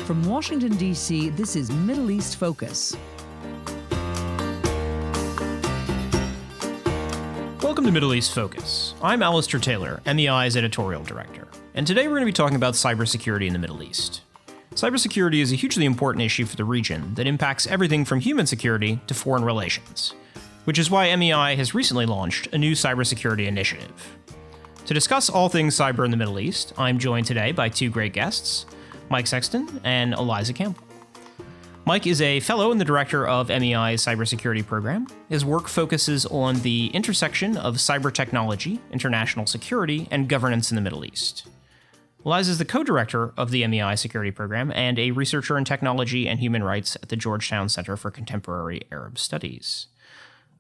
From Washington, D.C., this is Middle East Focus. Welcome to Middle East Focus. I'm Alistair Taylor, MEI's editorial director, and today we're going to be talking about cybersecurity in the Middle East. Cybersecurity is a hugely important issue for the region that impacts everything from human security to foreign relations, which is why MEI has recently launched a new cybersecurity initiative. To discuss all things cyber in the Middle East, I'm joined today by two great guests, Mike Sexton and Eliza Campbell. Mike is a fellow and the director of MEI's cybersecurity program. His work focuses on the intersection of cyber technology, international security, and governance in the Middle East. Eliza is the co-director of the MEI security program and a researcher in technology and human rights at the Georgetown Center for Contemporary Arab Studies.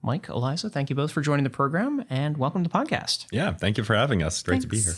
Mike, Eliza, thank you both for joining the program, and welcome to the podcast. Yeah, thank you for having us. Great to be here.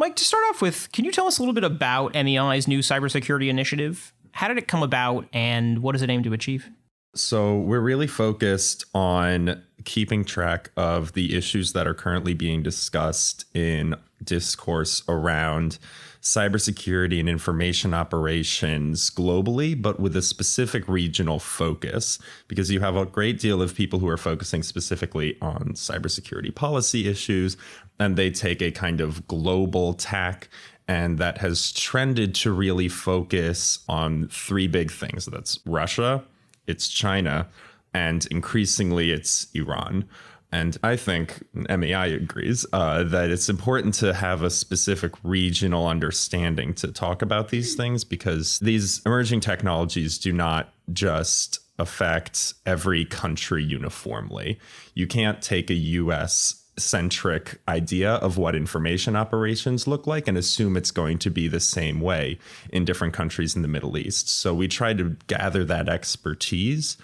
Mike, to start off with, can you tell us a little bit about MEI's new cybersecurity initiative? How did it come about, and what does it aim to achieve? So we're really focused on keeping track of the issues that are currently being discussed in discourse around cybersecurity and information operations globally, but with a specific regional focus, because you have a great deal of people who are focusing specifically on cybersecurity policy issues, and they take a kind of global tack. And that has trended to really focus on three big things. That's Russia, it's China, and increasingly it's Iran. And I think MEI agrees that it's important to have a specific regional understanding to talk about these things, because these emerging technologies do not just affect every country uniformly. You can't take a US centric idea of what information operations look like and assume it's going to be the same way in different countries in the Middle East. So we try to gather that expertise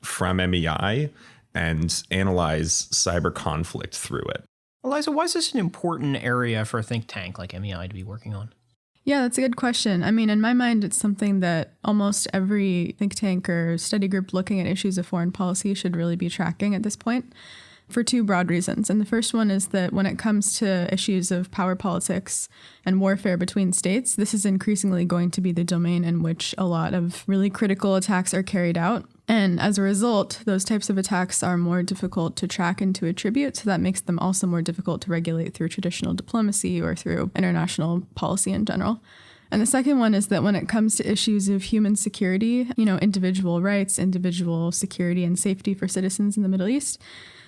from MEI and analyze cyber conflict through it. Eliza, why is this an important area for a think tank like MEI to be working on? Yeah, that's a good question. I mean, in my mind, it's something that almost every think tank or study group looking at issues of foreign policy should really be tracking at this point, for two broad reasons. And the first one is that when it comes to issues of power politics and warfare between states, this is increasingly going to be the domain in which a lot of really critical attacks are carried out. And as a result, those types of attacks are more difficult to track and to attribute. So that makes them also more difficult to regulate through traditional diplomacy or through international policy in general. And the second one is that when it comes to issues of human security, individual rights, individual security and safety for citizens in the Middle East,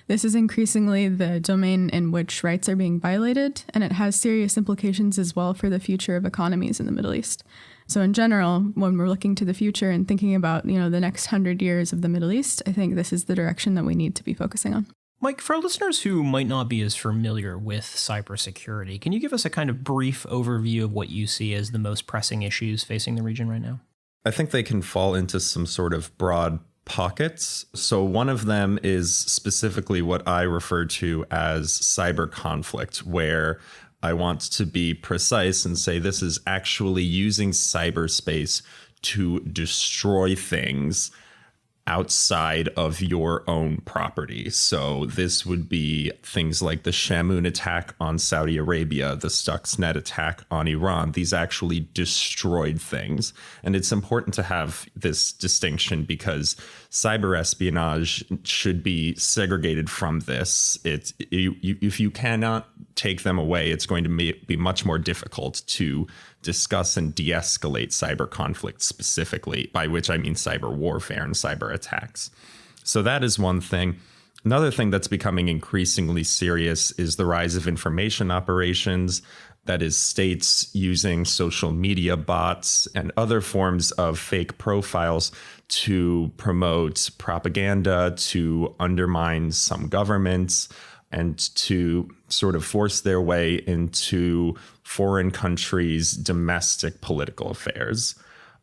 this is increasingly the domain in which rights are being violated, and it has serious implications as well for the future of economies in the Middle East. So in general, when we're looking to the future and thinking about, the next 100 years of the Middle East, I think this is the direction that we need to be focusing on. Mike, for our listeners who might not be as familiar with cybersecurity, can you give us a kind of brief overview of what you see as the most pressing issues facing the region right now? I think they can fall into some sort of broad pockets. So one of them is specifically what I refer to as cyber conflict, where I want to be precise and say this is actually using cyberspace to destroy things outside of your own property. So this would be things like the Shamoon attack on Saudi Arabia, the Stuxnet attack on Iran. These actually destroyed things. And it's important to have this distinction because cyber espionage should be segregated from this. If you cannot take them away, it's going to be much more difficult to discuss and de-escalate cyber conflict specifically, by which I mean cyber warfare and cyber attacks. So that is one thing. Another thing that's becoming increasingly serious is the rise of information operations. That is states using social media bots and other forms of fake profiles to promote propaganda, to undermine some governments, and to sort of force their way into foreign countries' domestic political affairs,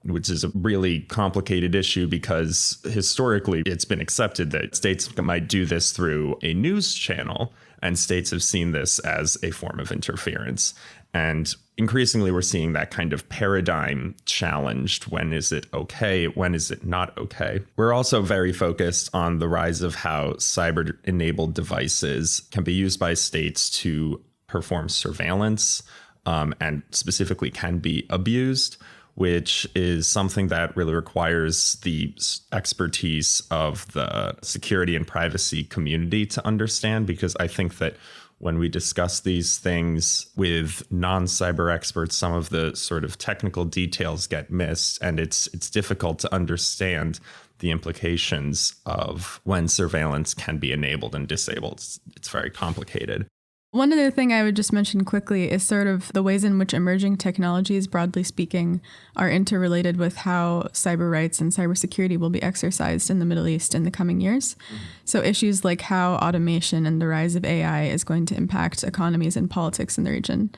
which is a really complicated issue because historically it's been accepted that states might do this through a news channel, and states have seen this as a form of interference. And increasingly, we're seeing that kind of paradigm challenged. When is it okay? When is it not okay? We're also very focused on the rise of how cyber-enabled devices can be used by states to perform surveillance and specifically can be abused. which is something that really requires the expertise of the security and privacy community to understand, because I think that when we discuss these things with non-cyber experts, some of the sort of technical details get missed, and it's difficult to understand the implications of when surveillance can be enabled and disabled. It's very complicated. One other thing I would just mention quickly is sort of the ways in which emerging technologies, broadly speaking, are interrelated with how cyber rights and cybersecurity will be exercised in the Middle East in the coming years. So issues like how automation and the rise of AI is going to impact economies and politics in the region.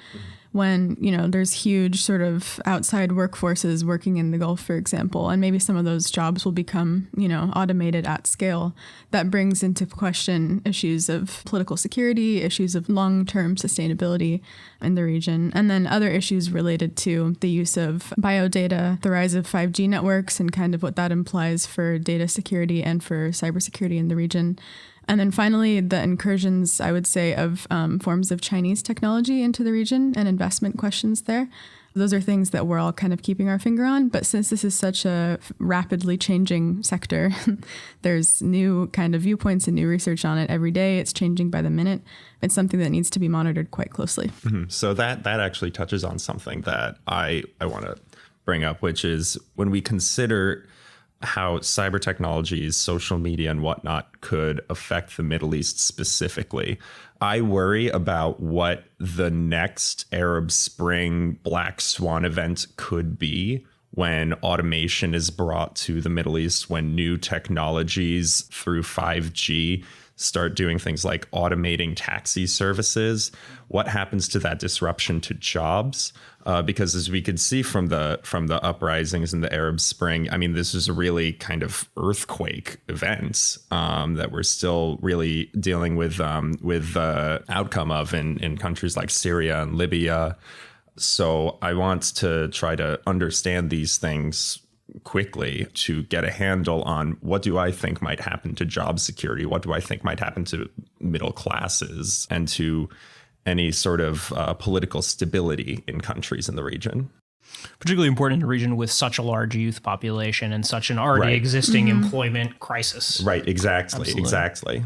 When, there's huge sort of outside workforces working in the Gulf, for example, and maybe some of those jobs will become, automated at scale. That brings into question issues of political security, issues of long-term sustainability in the region, and then other issues related to the use of biodata, the rise of 5G networks, and kind of what that implies for data security and for cybersecurity in the region. And then finally, the incursions, I would say, of forms of Chinese technology into the region and investment questions there. Those are things that we're all kind of keeping our finger on. But since this is such a rapidly changing sector, there's new kind of viewpoints and new research on it every day. It's changing by the minute. It's something that needs to be monitored quite closely. Mm-hmm. So that actually touches on something that I want to bring up, which is when we consider how cyber technologies, social media, and whatnot could affect the Middle East specifically. I worry about what the next Arab Spring Black Swan event could be when automation is brought to the Middle East, when new technologies through 5G start doing things like automating taxi services. What happens to that disruption to jobs? Because as we could see from the uprisings in the Arab Spring, I mean, this is a really kind of earthquake event that we're still really dealing with the outcome of in countries like Syria and Libya. So I want to try to understand these things quickly to get a handle on what do I think might happen to job security, what do I think might happen to middle classes, and to any sort of political stability in countries in the region. Particularly important in a region with such a large youth population and such an already existing employment crisis. Right, exactly, Absolutely. Exactly.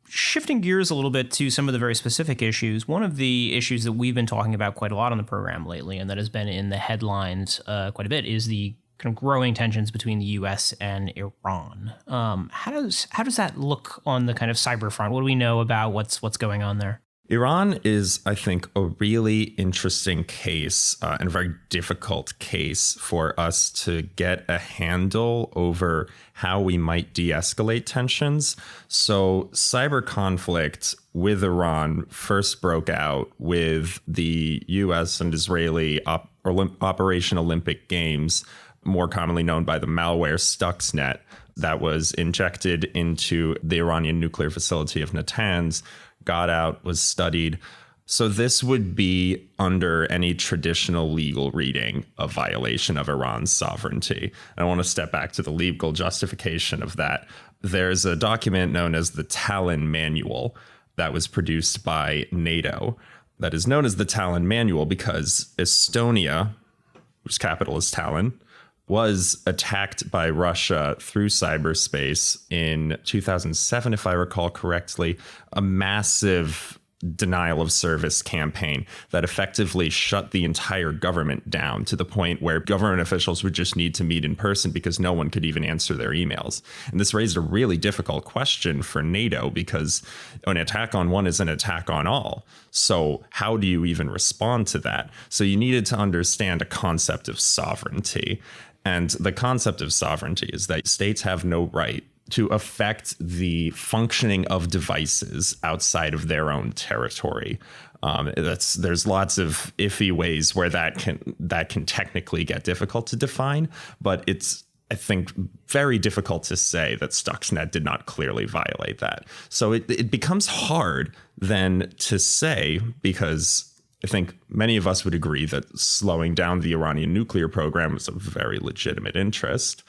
Shifting gears a little bit to some of the very specific issues, one of the issues that we've been talking about quite a lot on the program lately, and that has been in the headlines quite a bit, is the kind of growing tensions between the U.S. and Iran. How does that look on the kind of cyber front? What do we know about what's going on there? Iran is, I think, a really interesting case and a very difficult case for us to get a handle over how we might de-escalate tensions. So cyber conflict with Iran first broke out with the U.S. and Israeli Operation Olympic Games, more commonly known by the malware Stuxnet, that was injected into the Iranian nuclear facility of Natanz, got out, was studied. So this would be, under any traditional legal reading, a violation of Iran's sovereignty. I want to step back to the legal justification of that. There's a document known as the Tallinn Manual that was produced by NATO that is known as the Tallinn Manual because Estonia, whose capital is Tallinn, was attacked by Russia through cyberspace in 2007, if I recall correctly, a massive denial of service campaign that effectively shut the entire government down to the point where government officials would just need to meet in person because no one could even answer their emails. And this raised a really difficult question for NATO because an attack on one is an attack on all. So how do you even respond to that? So you needed to understand a concept of sovereignty. And the concept of sovereignty is that states have no right to affect the functioning of devices outside of their own territory. There's lots of iffy ways where that can technically get difficult to define, but it's, I think, very difficult to say that Stuxnet did not clearly violate that. So it becomes hard then to say, because I think many of us would agree that slowing down the Iranian nuclear program is a very legitimate interest.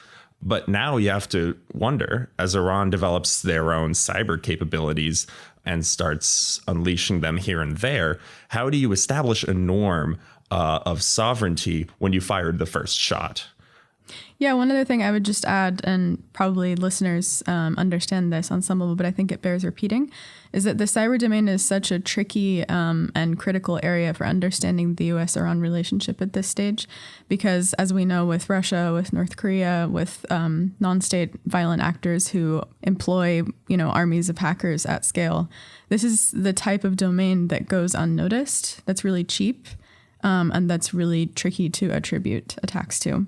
But now you have to wonder, as Iran develops their own cyber capabilities and starts unleashing them here and there, how do you establish a norm of sovereignty when you fired the first shot. Yeah, one other thing I would just add, and probably listeners understand this on some level, but I think it bears repeating, is that the cyber domain is such a tricky and critical area for understanding the US-Iran relationship at this stage, because as we know with Russia, with North Korea, with non-state violent actors who employ, armies of hackers at scale, this is the type of domain that goes unnoticed, that's really cheap, and that's really tricky to attribute attacks to.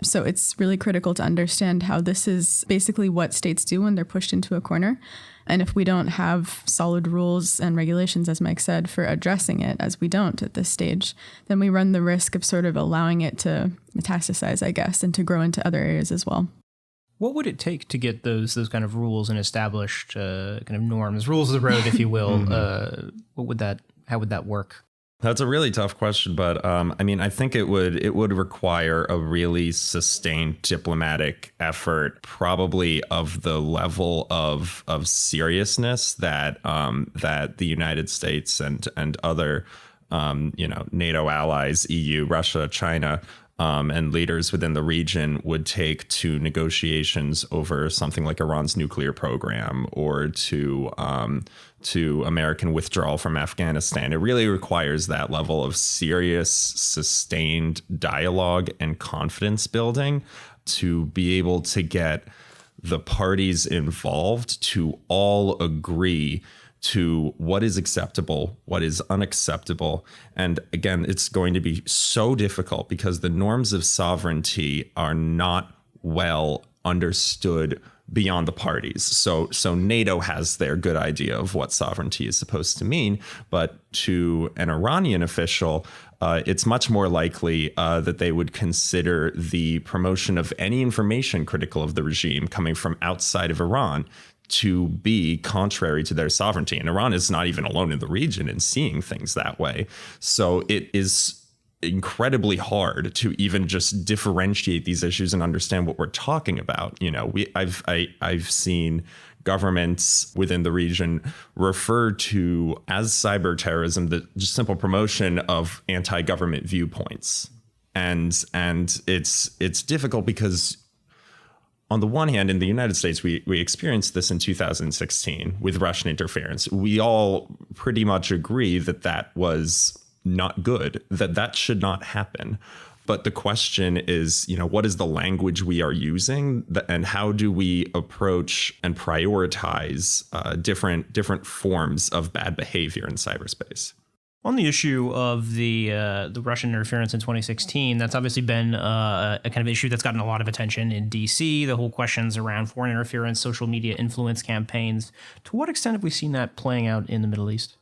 So it's really critical to understand how this is basically what states do when they're pushed into a corner. And if we don't have solid rules and regulations, as Mike said, for addressing it, as we don't at this stage, then we run the risk of sort of allowing it to metastasize, I guess, and to grow into other areas as well. What would it take to get those kind of rules and established kind of norms, rules of the road, if you will? How would that work? That's a really tough question, but I think it would require a really sustained diplomatic effort, probably of the level of seriousness that the United States and other NATO allies, EU, Russia, China, and leaders within the region would take to negotiations over something like Iran's nuclear program or to American withdrawal from Afghanistan. It really requires that level of serious, sustained dialogue and confidence building to be able to get the parties involved to all agree to what is acceptable, what is unacceptable. And again, it's going to be so difficult because the norms of sovereignty are not well understood beyond the parties. So NATO has their good idea of what sovereignty is supposed to mean, but to an Iranian official, it's much more likely that they would consider the promotion of any information critical of the regime coming from outside of Iran to be contrary to their sovereignty. And Iran is not even alone in the region in seeing things that way. So it is incredibly hard to even just differentiate these issues and understand what we're talking about. I've seen governments within the region refer to as cyber terrorism the just simple promotion of anti-government viewpoints. And it's difficult because on the one hand, in the United States, we experienced this in 2016 with Russian interference. We all pretty much agree that was not good, that should not happen. But the question is, what is the language we are using, and how do we approach and prioritize different forms of bad behavior in cyberspace? On the issue of the Russian interference in 2016, that's obviously been a kind of issue that's gotten a lot of attention in D.C., the whole questions around foreign interference, social media influence campaigns. To what extent have we seen that playing out in the Middle East?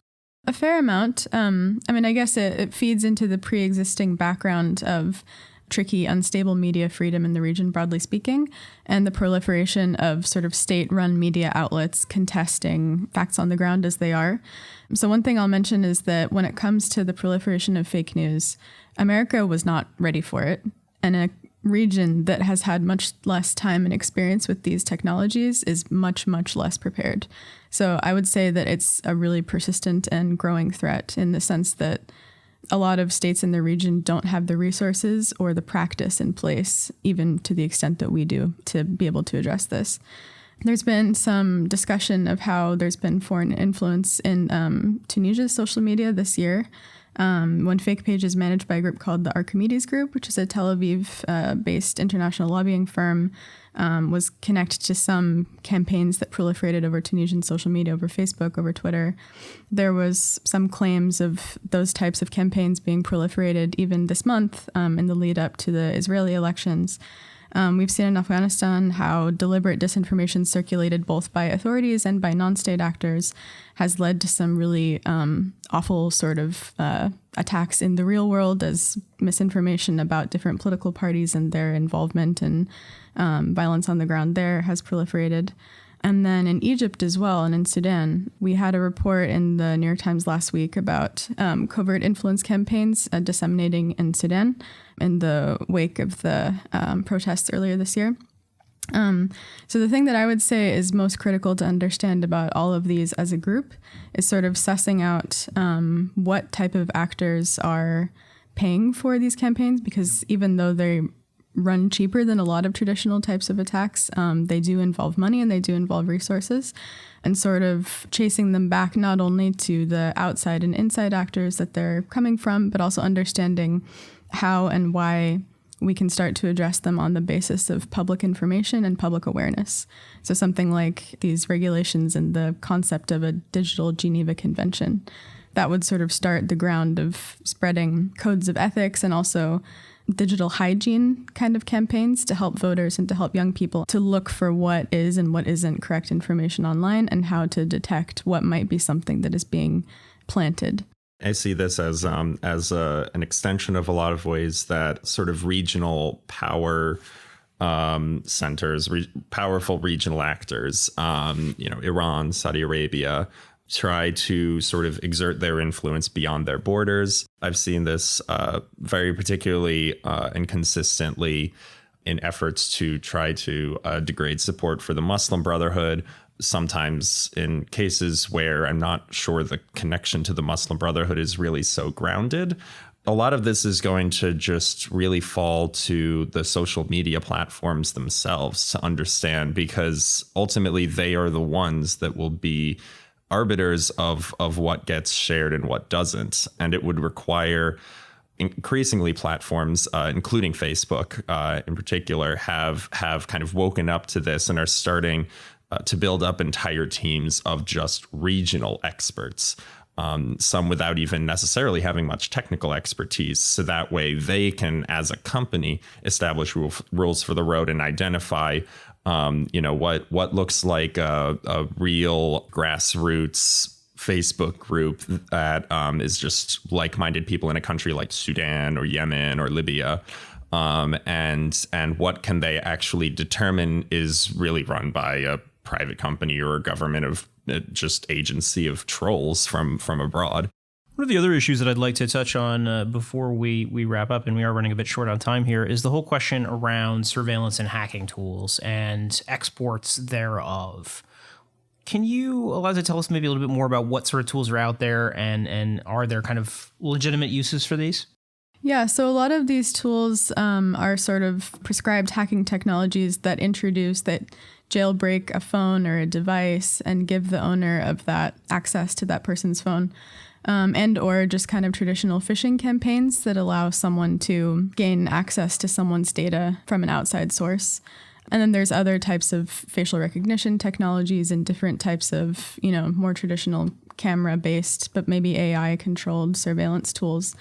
A fair amount. I guess it feeds into the pre-existing background of tricky, unstable media freedom in the region, broadly speaking, and the proliferation of sort of state-run media outlets contesting facts on the ground as they are. So one thing I'll mention is that when it comes to the proliferation of fake news, America was not ready for it. And a region that has had much less time and experience with these technologies is much, much less prepared. So I would say that it's a really persistent and growing threat in the sense that a lot of states in the region don't have the resources or the practice in place, even to the extent that we do, to be able to address this. There's been some discussion of how there's been foreign influence in Tunisia's social media this year. One fake page is managed by a group called the Archimedes Group, which is a Tel Aviv-based international lobbying firm, was connected to some campaigns that proliferated over Tunisian social media, over Facebook, over Twitter. There was some claims of those types of campaigns being proliferated even this month in the lead up to the Israeli elections. We've seen in Afghanistan how deliberate disinformation circulated both by authorities and by non-state actors has led to some really awful sort of attacks in the real world, as misinformation about different political parties and their involvement in violence on the ground there has proliferated. And then in Egypt as well, and in Sudan, we had a report in the New York Times last week about covert influence campaigns disseminating in Sudan in the wake of the protests earlier this year. So the thing that I would say is most critical to understand about all of these as a group is sort of sussing out what type of actors are paying for these campaigns, because even though they run cheaper than a lot of traditional types of attacks, they do involve money and they do involve resources, and sort of chasing them back not only to the outside and inside actors that they're coming from, but also understanding how and why we can start to address them on the basis of public information and public awareness. So something like these regulations and the concept of a digital Geneva Convention, that would sort of start the ground of spreading codes of ethics and also digital hygiene kind of campaigns to help voters and to help young people to look for what is and what isn't correct information online and how to detect what might be something that is being planted. I see this as an extension of a lot of ways that sort of regional power centers, powerful regional actors, Iran, Saudi Arabia, try to sort of exert their influence beyond their borders. I've seen this very particularly and consistently in efforts to try to degrade support for the Muslim Brotherhood, sometimes in cases where I'm not sure the connection to the Muslim Brotherhood is really so grounded. A lot of this is going to just really fall to the social media platforms themselves to understand, because ultimately they are the ones that will be arbiters of what gets shared and what doesn't. And it would require increasingly platforms, including Facebook in particular, have kind of woken up to this and are starting to build up entire teams of just regional experts, some without even necessarily having much technical expertise. So that way they can, as a company, establish rules for the road and identify what looks like a real grassroots Facebook group that is just like-minded people in a country like Sudan or Yemen or Libya, and what can they actually determine is really run by a private company or a government of just agency of trolls from abroad. One of the other issues that I'd like to touch on before we wrap up, and we are running a bit short on time here, is the whole question around surveillance and hacking tools and exports thereof. Can you, Eliza, tell us maybe a little bit more about what sort of tools are out there and are there kind of legitimate uses for these? Yeah, so a lot of these tools are sort of prescribed hacking technologies that jailbreak a phone or a device and give the owner of that access to that person's phone. And or just kind of traditional phishing campaigns that allow someone to gain access to someone's data from an outside source. And then there's other types of facial recognition technologies and different types of, more traditional camera-based, but maybe AI-controlled surveillance tools.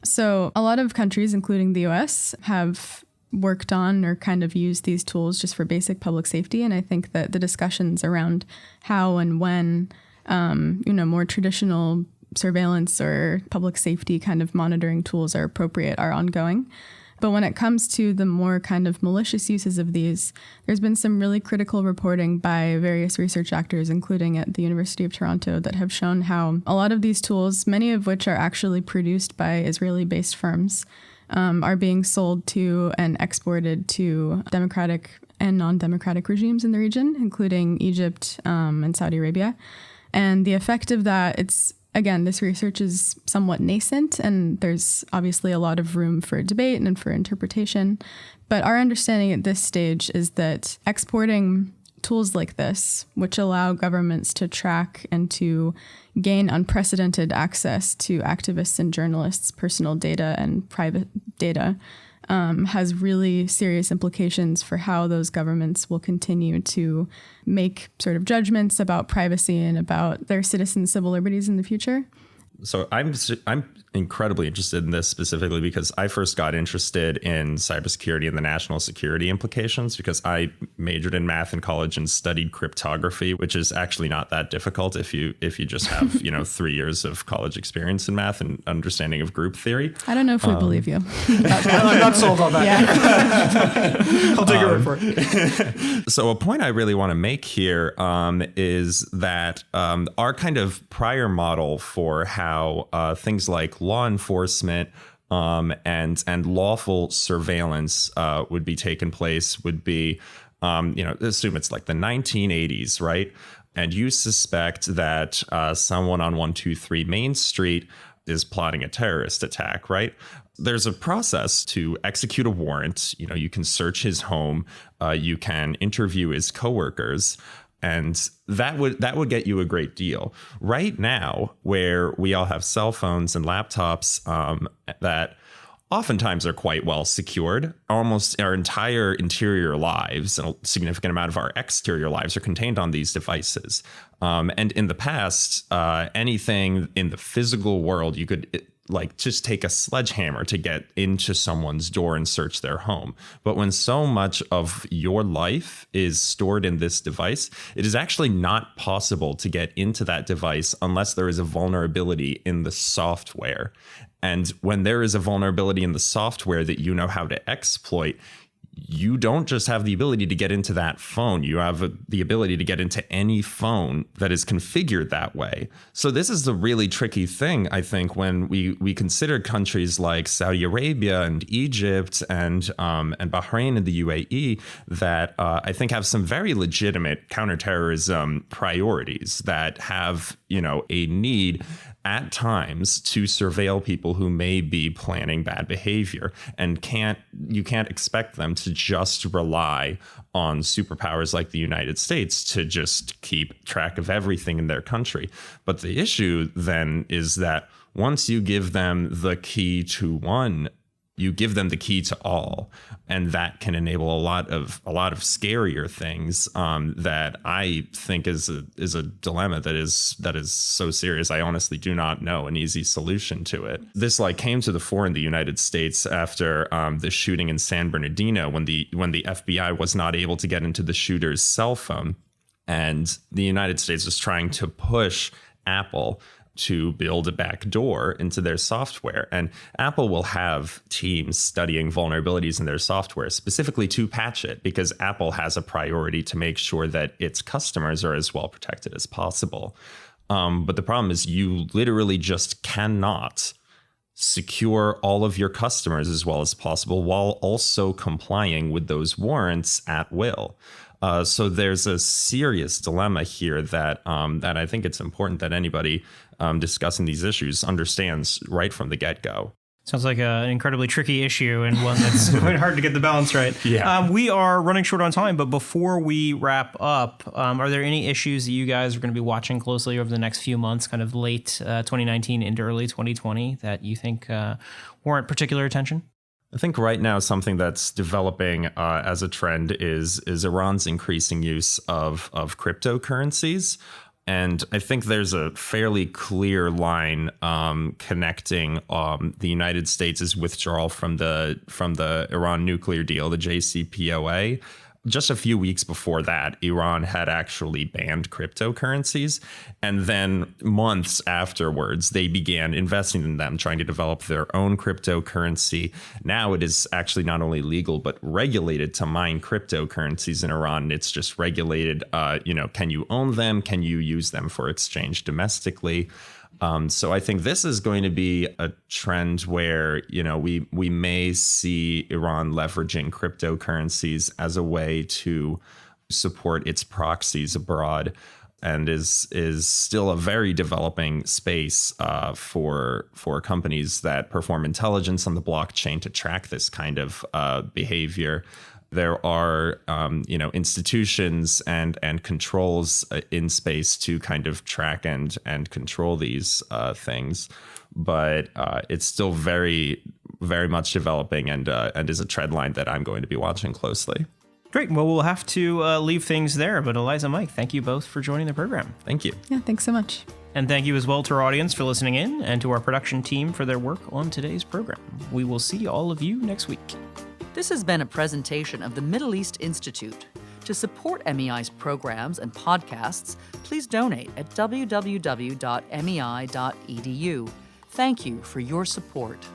So a lot of countries, including the US, have worked on or kind of used these tools just for basic public safety. And I think that the discussions around how and when, more traditional surveillance or public safety kind of monitoring tools are appropriate are ongoing. But when it comes to the more kind of malicious uses of these, there's been some really critical reporting by various research actors, including at the University of Toronto, that have shown how a lot of these tools, many of which are actually produced by Israeli-based firms, are being sold to and exported to democratic and non-democratic regimes in the region, including Egypt and Saudi Arabia. And the effect of that, again, this research is somewhat nascent, and there's obviously a lot of room for debate and for interpretation. But our understanding at this stage is that exporting tools like this, which allow governments to track and to gain unprecedented access to activists and journalists' personal data and private data, has really serious implications for how those governments will continue to make sort of judgments about privacy and about their citizens' civil liberties in the future. So I'm incredibly interested in this specifically because I first got interested in cybersecurity and the national security implications because I majored in math in college and studied cryptography, which is actually not that difficult if you just have 3 years of college experience in math and understanding of group theory. I don't know if we believe you. I'm not sold on that. Yeah. I'll take your word for it. So a point I really want to make here is that our kind of prior model for how things like law enforcement and lawful surveillance would be taken place would be, assume it's like the 1980s, right? And you suspect that someone on 123 Main Street is plotting a terrorist attack, right? There's a process to execute a warrant. You can search his home, you can interview his coworkers, and that would get you a great deal. Right now, where we all have cell phones and laptops that oftentimes are quite well secured, almost our entire interior lives and a significant amount of our exterior lives are contained on these devices. And in the past, anything in the physical world, you could just take a sledgehammer to get into someone's door and search their home. But when so much of your life is stored in this device, it is actually not possible to get into that device unless there is a vulnerability in the software. And when there is a vulnerability in the software that you know how to exploit, you don't just have the ability to get into that phone. You have the ability to get into any phone that is configured that way. So this is the really tricky thing, I think, when we consider countries like Saudi Arabia and Egypt and Bahrain and the UAE that I think have some very legitimate counterterrorism priorities that have, a need at times to surveil people who may be planning bad behavior, and you can't expect them to just rely on superpowers like the United States to just keep track of everything in their country. But the issue then is that once you give them the key to one, you give them the key to all, and that can enable a lot of scarier things that I think is a dilemma that is so serious. I honestly do not know an easy solution to it. This came to the fore in the United States after the shooting in San Bernardino, when the FBI was not able to get into the shooter's cell phone, and the United States was trying to push Apple to build a backdoor into their software. And Apple will have teams studying vulnerabilities in their software specifically to patch it, because Apple has a priority to make sure that its customers are as well protected as possible. But the problem is you literally just cannot secure all of your customers as well as possible while also complying with those warrants at will. So there's a serious dilemma here that I think it's important that anybody discussing these issues understands right from the get-go. Sounds like an incredibly tricky issue and one that's quite hard to get the balance right. Yeah. We are running short on time, but before we wrap up, are there any issues that you guys are going to be watching closely over the next few months, kind of late 2019 into early 2020, that you think warrant particular attention? I think right now something that's developing as a trend is Iran's increasing use of cryptocurrencies. And I think there's a fairly clear line connecting the United States' withdrawal from the Iran nuclear deal, the JCPOA. Just a few weeks before that, Iran had actually banned cryptocurrencies. And then months afterwards, they began investing in them, trying to develop their own cryptocurrency. Now it is actually not only legal, but regulated to mine cryptocurrencies in Iran. It's just regulated, can you own them? Can you use them for exchange domestically? So I think this is going to be a trend where, we may see Iran leveraging cryptocurrencies as a way to support its proxies abroad, and is still a very developing space for companies that perform intelligence on the blockchain to track this kind of behavior. There are, institutions and controls in space to kind of track and control these things, but it's still very, very much developing and is a trend line that I'm going to be watching closely. Great. Well, we'll have to leave things there. But Eliza, Mike, thank you both for joining the program. Thank you. Yeah, thanks so much. And thank you as well to our audience for listening in, and to our production team for their work on today's program. We will see all of you next week. This has been a presentation of the Middle East Institute. To support MEI's programs and podcasts, please donate at www.mei.edu. Thank you for your support.